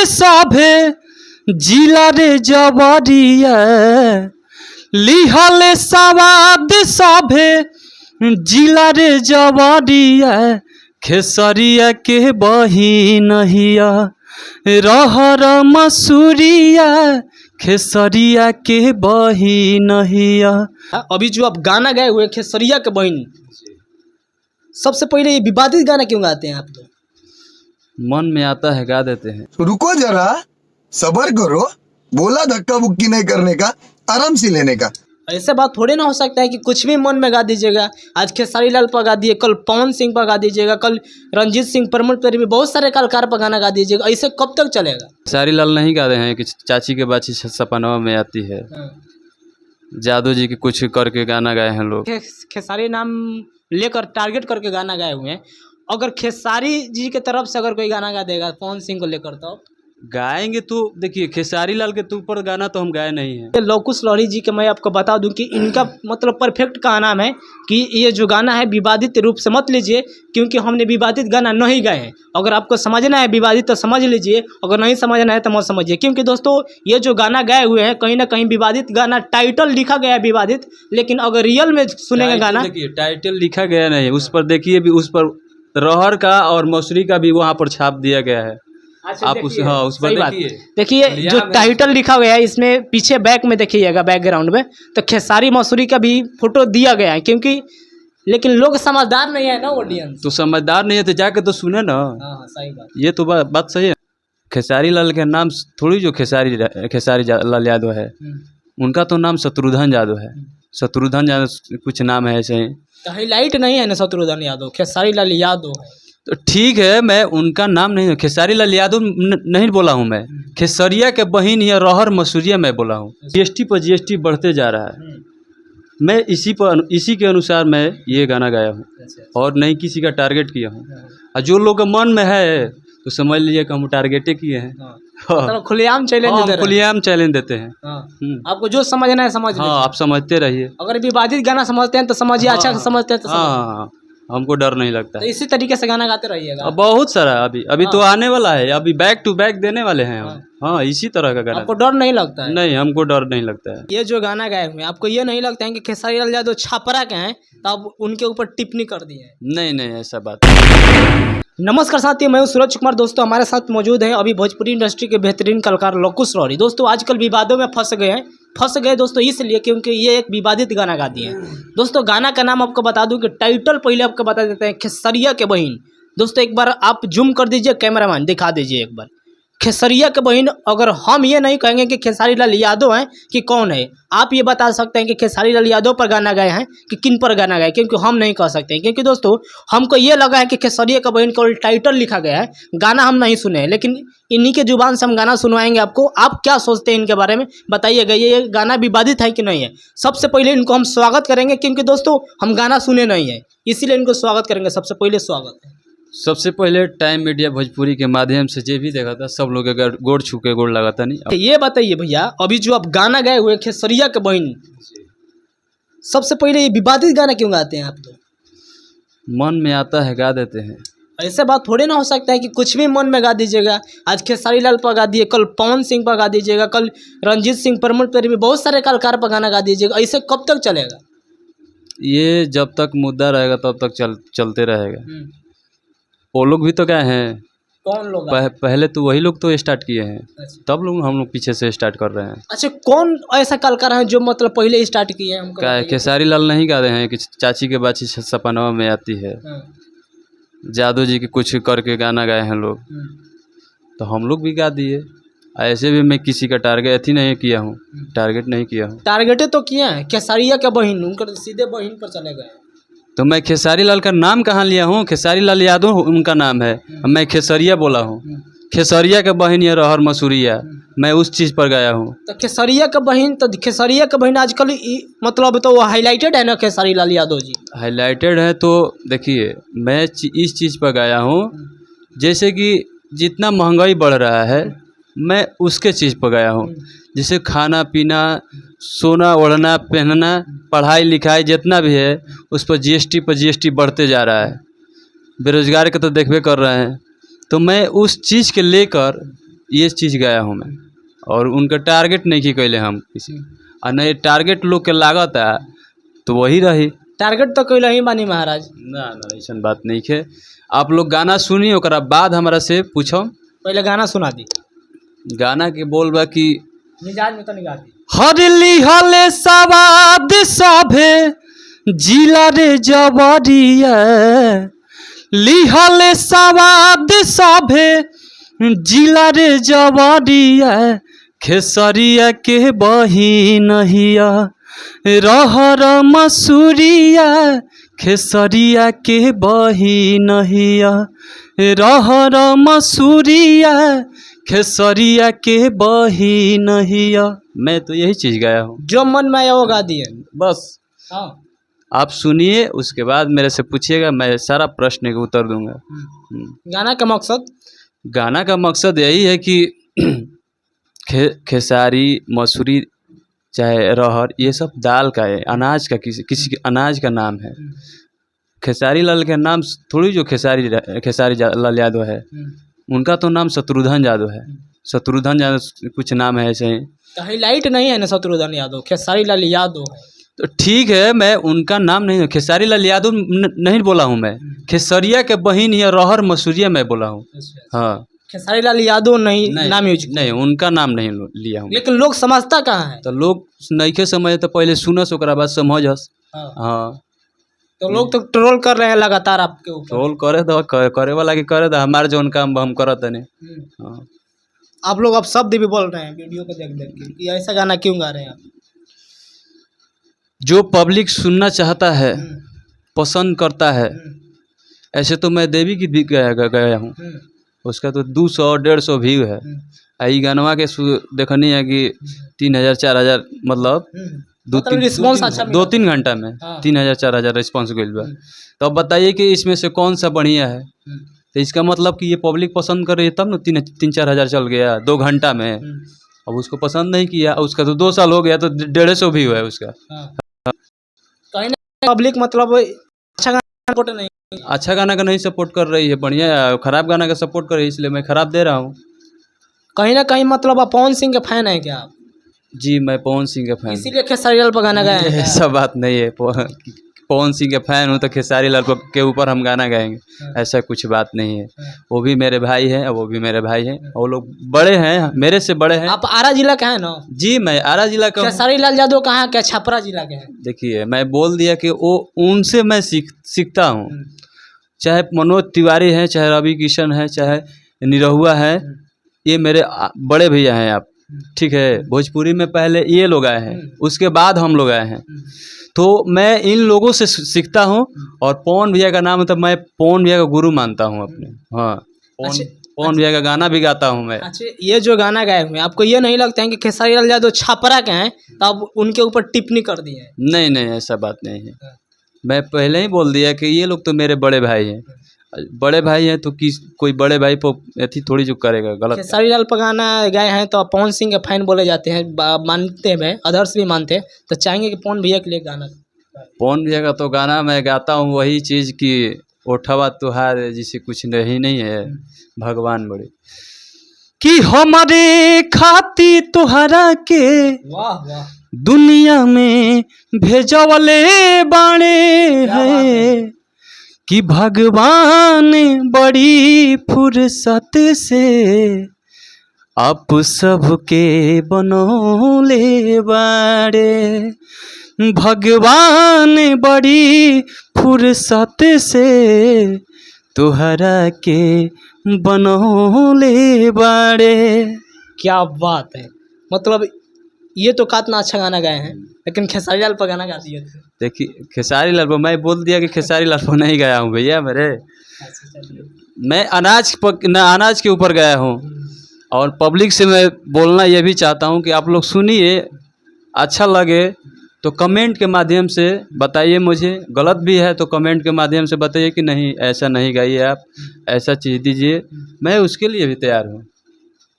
सभे जिला रे जवरिया लिहल सवाद सभे जिला रे जवरिया खेसरिया के बहिनहिया रहर मसूरिया खेसरिया के बहिनहिया। अभी जो आप गाना गाए हुए खेसरिया के बहन, सबसे पहले ये विवादित गाना क्यों गाते हैं आप लोग? मन में आता है गा देते हैं। रुको जरा, सबर करो, बोला धक्का बुक्की नहीं करने का, आराम से लेने का। ऐसा बात थोड़ी ना हो सकता है कि कुछ भी मन में गा दीजिएगा। आज खेसारी लाल पर गा दिए, कल पवन सिंह पर गा दीजिएगा, कल रंजीत सिंह प्रमोद पर भी बहुत सारे कलाकार पर गाना गा दीजिएगा। ऐसे कब तक चलेगा? खेसारी लाल नहीं गा रहे हैं कि चाची के बाची सपनवा में आती है। जादू जी के कुछ करके गाना गाए हैं लोग। खेसारी नाम लेकर टारगेट करके गाना गाए हुए हैं। अगर खेसारी जी के तरफ से अगर कोई गाना गा देगा पवन सिंह को लेकर तो गाएंगे। तो देखिए खेसारी लाल के ऊपर गाना तो हम गाए नहीं हैं। लवकुश लहरी जी के मैं आपको बता दूं कि इनका मतलब परफेक्ट का नाम है कि ये जो गाना है विवादित रूप से मत लीजिए, क्योंकि हमने विवादित गाना नहीं गाए हैं। अगर आपको समझना है विवादित तो समझ लीजिए, अगर नहीं समझना है तो मत समझिए। क्योंकि दोस्तों ये जो गाना गाए हुए हैं कहीं ना कहीं विवादित गाना, टाइटल लिखा गया है विवादित, लेकिन अगर रियल में सुनेंगे गाना, देखिए टाइटल लिखा गया नहीं है, उस पर देखिए भी, उस पर रहर का और मसूरी का भी वहाँ पर छाप दिया गया है। अच्छा, आप उस हाँ उस पर देखिए जो टाइटल लिखा गया है इसमें पीछे बैक में देखिएगा, बैकग्राउंड में तो खेसारी मसूरी का भी फोटो दिया गया है। क्योंकि लेकिन लोग समझदार नहीं है ना, ऑडियंस तो समझदार नहीं है तो जाके तो सुने ना। हाँ सही बात, ये तो बात सही है। खेसारी लाल के नाम थोड़ी जो खेसारी लाल यादव है, उनका तो नाम शत्रुघ्न यादव है। शत्रुघ्न यादव कुछ नाम है ऐसे ही, हाईलाइट नहीं है ना शत्रुघ्न यादव, खेसारी लाल यादव है। तो ठीक है, मैं उनका नाम नहीं, खेसारी लाल यादव नहीं बोला हूँ मैं। खेसरिया के बहिन या रहर मसूरिया मैं बोला हूँ। जीएसटी पर जीएसटी बढ़ते जा रहा है, मैं इसी के अनुसार मैं ये गाना गाया हूँ और नहीं किसी का टारगेट किया हूँ। और जो लोग मन में है तो समझ लीजिए कि हम टारगेटे किए हैं। मतलब खुलेआम चैलेंज देते हैं। खुलेआम चैलेंज देते हैं। आपको जो समझना है समझ लीजिए। आप समझते रहिए। अगर विवादित गाना समझते हैं तो समझिए, अच्छा समझते हैं तो हाँ, हमको डर नहीं लगता। तो इसी तरीके से गाना गाते रहिएगा। बहुत सारा अभी तो आने वाला है, अभी बैक टू बैक देने वाले हैं हम। हाँ, इसी तरह का गाना। आपको डर नहीं लगता है? नहीं, हमको डर नहीं लगता है। ये जो गाना गाए हुए आपको ये नहीं लगता है कि खेसारी लाल यादव छापरा के हैं तो आप उनके ऊपर टिप्पणी कर दिए हैं? नहीं, ऐसा बात। नमस्कार साथियों, मैं हूं सूरज कुमार। दोस्तों हमारे साथ मौजूद है अभी भोजपुरी इंडस्ट्री के बेहतरीन कलाकार लवकुश लहरी। दोस्तों आजकल विवादों में फंस गए दोस्तों, इसलिए क्योंकि ये एक विवादित गाना गा दिए हैं। दोस्तों गाना का नाम आपको बता दूं कि टाइटल पहले आपको बता देते हैं, खेसरिया के बहिन। दोस्तों एक बार आप जूम कर दीजिए, कैमरामैन दिखा दीजिए एक बार खेसरिया के बहिन। अगर हम ये नहीं कहेंगे कि खेसारी लाल यादव हैं कि कौन है, आप ये बता सकते हैं कि खेसारी लाल यादव पर गाना गाए हैं कि किन पर गाना गाए, क्योंकि हम नहीं कह सकते हैं। क्योंकि दोस्तों हमको ये लगा है कि खेसरिया का बहिन केवल टाइटल लिखा गया है, गाना हम नहीं सुने हैं, लेकिन इन्हीं के जुबान से हम गाना सुनवाएंगे आपको। आप क्या सोचते हैं इनके बारे में बताइएगा, ये गाना विवादित है कि नहीं है। सबसे पहले इनको हम स्वागत करेंगे, क्योंकि दोस्तों हम गाना सुने नहीं है, इसीलिए इनको स्वागत करेंगे। सबसे पहले स्वागत है। सबसे पहले टाइम मीडिया भोजपुरी के माध्यम से जो भी देखा था सब लोग अगर गोड़ छू के गोड़ लगा था। नहीं, ये बताइए भैया, अभी जो आप गाना गाए हुए खेसरिया के बहिन, सबसे पहले ये विवादित गाना क्यों गाते हैं आप लोग? मन में आता है गा देते हैं। ऐसा बात थोड़ी ना हो सकता है कि कुछ भी मन में गा दीजिएगा। आज खेसारी लाल पर गा दिए, कल पवन सिंह पर गा दीजिएगा, कल रंजीत सिंह प्रमोद पर भी बहुत सारे कलाकार पर गाना गा दीजिएगा। ऐसे कब तक चलेगा? ये जब तक मुद्दा रहेगा तब तक चलते रहेगा। वो लोग भी तो गए हैं। कौन लोग? पहले तो वही लोग तो स्टार्ट किए हैं। अच्छा। तब लोग हम लोग पीछे से स्टार्ट कर रहे हैं। अच्छा, कौन ऐसा कलाकार है जो मतलब पहले स्टार्ट किए हैं? क्या है, खेसारी लाल नहीं गा रहे हैं कि चाची के बाची सपनवा में आती है। जादू जी के कुछ करके गाना गाए हैं लोग, तो हम लोग भी गा दिए। ऐसे भी मैं किसी का टारगेट नहीं किया हूँ, टारगेट नहीं किया हूँ। टारगेट तो किया है खेसारिया के बहिन, उनका सीधे बहिन पर चले गए। तो मैं खेसारी लाल का नाम कहाँ लिया हूँ? खेसारी लाल यादव उनका नाम है, मैं खेसरिया बोला हूँ। खेसरिया के बहन या रहर मसूरिया, मैं उस चीज़ पर गया हूँ। तो खेसरिया का बहन, तो खेसरिया का बहन आजकल मतलब तो वो हाईलाइटेड है ना खेसारी लाल यादव जी? हाईलाइटेड है। तो देखिए मैं इस चीज़ पर गया हूँ, जैसे कि जितना महंगाई बढ़ रहा है मैं उसके चीज़ पर गया हूँ। जैसे खाना पीना, सोना ओढ़ना पहनना, पढ़ाई लिखाई जितना भी है उस पर जीएसटी बढ़ते जा रहा है। बेरोजगार के तो देखबे कर रहे हैं। तो मैं उस चीज़ के लेकर ये चीज़ गाया हूँ मैं। और उनका टारगेट नहीं की कैले हम किसी, और नहीं टारगेट लोग के लागत है तो वही रही। टारगेट तो कोई नहीं बानी महाराज। ना ना ऐसा बात नहीं है। आप लोग गाना सुनिए, ओकरा बाद हमारा से पूछो। पहले गाना सुना दी, गाना के बोल बा कि मिजाज में तो नहीं गाती। हरली हले सवाद सभे जिला रे जबरिया, लिहले सवाद सभे जिला रे जबरिया, खेसरिया के बहिनहिया रहर मसूरिया, खेसरिया के बहिनहिया रहर मसूरिया, खेसरिया के बहिनहिया। मैं तो यही चीज़ गाया हूँ, जो मन में आया वो गा दिए। बस। हाँ। आप सुनिए, उसके बाद मेरे से पूछिएगा, मैं सारा प्रश्न का उत्तर दूंगा। गाना का मकसद? गाना का मकसद यही है कि खेसारी मसूरी चाहे रहर, ये सब दाल का है, अनाज का, किसी के अनाज का नाम है। खेसारी लाल के नाम थोड़ी जो खेसारी लाल यादव है, उनका तो नाम शत्रुघ्न यादव है। शत्रुघ्न यादव कुछ नाम है ऐसे ही। हाईलाइट नहीं है ना शत्रुघ्न यादव, खेसारी लाल यादव है। तो ठीक है, मैं उनका नाम नहीं, खेसारी लाल यादव नहीं बोला हूँ मैं। खेसरिया के बहिन या रहर मसूरिया मैं बोला हूँ। हाँ, खेसारी लाल यादव नहीं नाम यूज नहीं, उनका नाम नहीं लिया हूँ। लेकिन लोग समझता कहाँ है? तो लोग नहीं के समझ, तो पहले सुनस ओकरा बाद समझस। हाँ, तो लोग तो ट्रोल कर रहे हैं लगातार आपके ऊपर। ट्रोल करे दो, करे वाला की करे दो, हमारे जो काम हम करत नहीं। हाँ, आप लोग अब शब्द भी बोल रहे हैं वीडियो को देख देख के कि ऐसा गाना क्यों गा रहे हैं आप? जो पब्लिक सुनना चाहता है, पसंद करता है। ऐसे तो मैं देवी की भी गया हूँ, उसका तो 200-150 व्यू है। आई गानवा के देखनी है कि 3000 4000, मतलब रिस्पॉन्स अच्छा 2-3 घंटा में 3000 4000 रिस्पॉन्स गई बा। तो अब बताइए कि इसमें से कौन सा बढ़िया है? तो इसका मतलब कि ये पब्लिक पसंद कर रही है, तब ना 3-4 हज़ार चल गया 2 घंटा में। अब उसको पसंद नहीं किया, उसका तो 2 साल हो गया, तो 150 व्यू है उसका। कहीं ना पब्लिक मतलब अच्छा गाना सपोर्ट नहीं, अच्छा गाना का नहीं सपोर्ट कर रही है, बढ़िया खराब गाना का सपोर्ट कर रही है, इसलिए मैं खराब दे रहा हूँ। कहीं ना कहीं मतलब आप पवन सिंह के फैन है क्या आप? जी, मैं पवन सिंह का फैन। इसीलिए खेसारी लाल पर गाना गाए हैं? ऐसा बात नहीं है, पवन सिंह के फैन हूँ तो खेसारी लाल के ऊपर हम गाना गाएंगे, ऐसा कुछ बात नहीं है। वो भी मेरे भाई हैं, वो भी मेरे भाई हैं, वो लोग बड़े हैं, मेरे से बड़े हैं। आप आरा जिला का है ना? जी, मैं आरा जिला का। खेसारी लाल यादव कहाँ के? छपरा जिला के हैं। देखिए, मैं बोल दिया कि वो उनसे मैं सीखता हूँ, चाहे मनोज तिवारी हैं, चाहे रवि किशन है, चाहे निरहुआ है, ये मेरे बड़े भैया हैं। आप ठीक है, भोजपुरी में पहले ये लोग आए हैं, उसके बाद हम लोग आए हैं, तो मैं इन लोगों से सीखता हूँ। और पवन भैया का नाम है, तो मैं पवन भैया का गुरु मानता हूँ अपने। हाँ, पवन भैया का गाना भी गाता हूँ मैं। अच्छा, ये जो गाना गाए हुए आपको ये नहीं लगता है कि खेसारी लाल यादव छपरा के हैं तो अब उनके ऊपर टिप्पणी कर दी है? नहीं नहीं, ऐसा बात नहीं है। मैं पहले ही बोल दिया कि ये लोग तो मेरे बड़े भाई हैं। बड़े भाई हैं तो कोई बड़े भाई पर ऐसी थोड़ी जो करेगा गलत। खेसारी लाल पर गाना गाए हैं तो पवन सिंह के फैन बोले जाते हैं, मानते हैं, अदर्स भी मानते हैं, तो चाहेंगे कि पवन भैया के लिए गाना? पवन भैया का तो गाना मैं गाता हूँ वही चीज़ कि ओठवा तुहार जिसे कुछ नहीं है, भगवान बड़े कि हमारे खाती तुहरा के वाह वाह दुनिया में भेजवले बाणे है कि भगवान बड़ी फुर्सत से आप सबके बनौले बाड़े, भगवान बड़ी फुर्सत से तुहरा के बनौले बाड़े। क्या बात है, मतलब ये तो कितना अच्छा गाना गाए हैं, लेकिन खेसारी लाल पर गाना गा दिए थे। देखिए, खेसारी लाल पर मैं बोल दिया कि खेसारी लाल पर नहीं गया हूँ भैया मेरे। मैं अनाज के ऊपर गया हूँ। और पब्लिक से मैं बोलना ये भी चाहता हूँ कि आप लोग सुनिए, अच्छा लगे तो कमेंट के माध्यम से बताइए मुझे, गलत भी है तो कमेंट के माध्यम से बताइए कि नहीं ऐसा नहीं गाइए, आप ऐसा चीज़ दीजिए, मैं उसके लिए भी तैयार हूँ।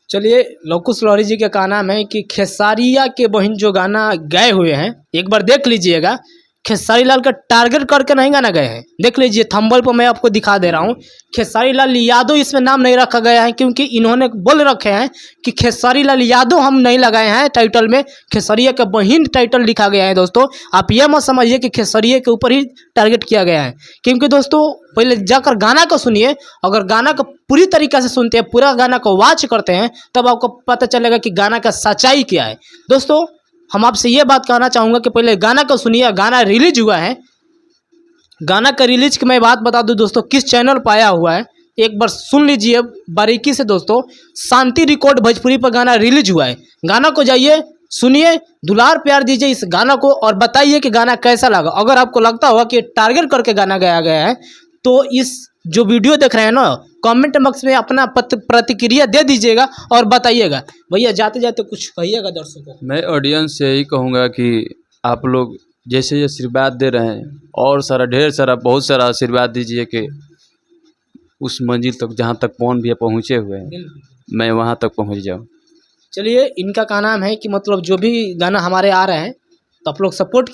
चलिए, लोकुश लहरी जी का कहना है कि खेसारिया के बहन जो गाना गाए हुए हैं एक बार देख लीजिएगा, खेसारी लाल का टारगेट करके नहीं गाना गए हैं। देख लीजिए थंबनेल पर मैं आपको दिखा दे रहा हूँ, खेसारी लाल यादव इसमें नाम नहीं रखा गया है, क्योंकि इन्होंने बोल रखे हैं कि खेसारी लाल यादव हम नहीं लगाए हैं टाइटल में, खेसरिया का बहिन टाइटल लिखा गया है। दोस्तों आप यह मत समझिए कि खेसरिया के ऊपर ही टारगेट किया गया है, क्योंकि दोस्तों पहले जाकर गाना को सुनिए। अगर गाना को पूरी तरीके से सुनते हैं, पूरा गाना को वॉच करते हैं, तब आपको पता चलेगा कि गाना का सच्चाई क्या है। दोस्तों हम आपसे ये बात कहना चाहूँगा कि पहले गाना को सुनिए। गाना रिलीज हुआ है, गाना का रिलीज की मैं बात बता दूं दोस्तों किस चैनल पर आया हुआ है, एक बार सुन लीजिए बारीकी से दोस्तों। शांति रिकॉर्ड भोजपुरी पर गाना रिलीज हुआ है। गाना को जाइए सुनिए, दुलार प्यार दीजिए इस गाना को और बताइए कि गाना कैसा लगा। अगर आपको लगता होगा कि टारगेट करके गाना गाया गया है, तो इस जो वीडियो देख रहे हैं ना, कमेंट बॉक्स में अपना प्रतिक्रिया दे दीजिएगा और बताइएगा। भैया जाते जाते कुछ कहिएगा दर्शकों को। मैं ऑडियंस से यही कहूँगा कि आप लोग जैसे ये आशीर्वाद दे रहे हैं, और सारा ढेर सारा बहुत सारा आशीर्वाद दीजिए कि उस मंजिल तक जहाँ तक पवन भैया पहुँचे हुए हैं, मैं वहाँ तक पहुँच जाऊँ। चलिए इनका का नाम है कि मतलब जो भी गाना हमारे आ रहे हैं तो आप लोग सपोर्ट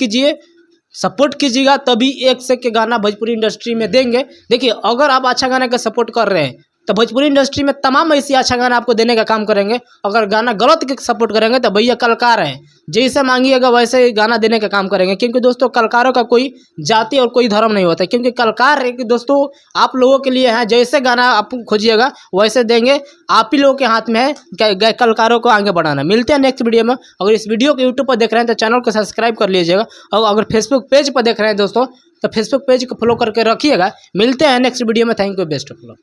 कीजिएगा, तभी एक से के गाना भोजपुरी इंडस्ट्री में देंगे। देखिए अगर आप अच्छा गाना का सपोर्ट कर रहे हैं तो भोजपुरी इंडस्ट्री में तमाम ऐसी अच्छा गाना आपको देने का काम करेंगे। अगर गाना गलत के सपोर्ट करेंगे तो भैया कलाकार हैं, जैसे मांगिएगा वैसे ही गाना देने का काम करेंगे। क्योंकि दोस्तों कलाकारों का कोई जाति और कोई धर्म नहीं होता, क्योंकि कलाकार है कि दोस्तों आप लोगों के लिए है, जैसे गाना आप खोजिएगा वैसे देंगे। आप ही लोगों के हाथ में है कलाकारों को आगे बढ़ाना। मिलते हैं नेक्स्ट वीडियो में। अगर इस वीडियो को यूट्यूब पर देख रहे हैं तो चैनल को सब्सक्राइब कर लीजिएगा, और अगर फेसबुक पेज पर देख रहे हैं दोस्तों तो फेसबुक पेज को फॉलो करके रखिएगा। मिलते हैं नेक्स्ट वीडियो में। Thank you, best of luck.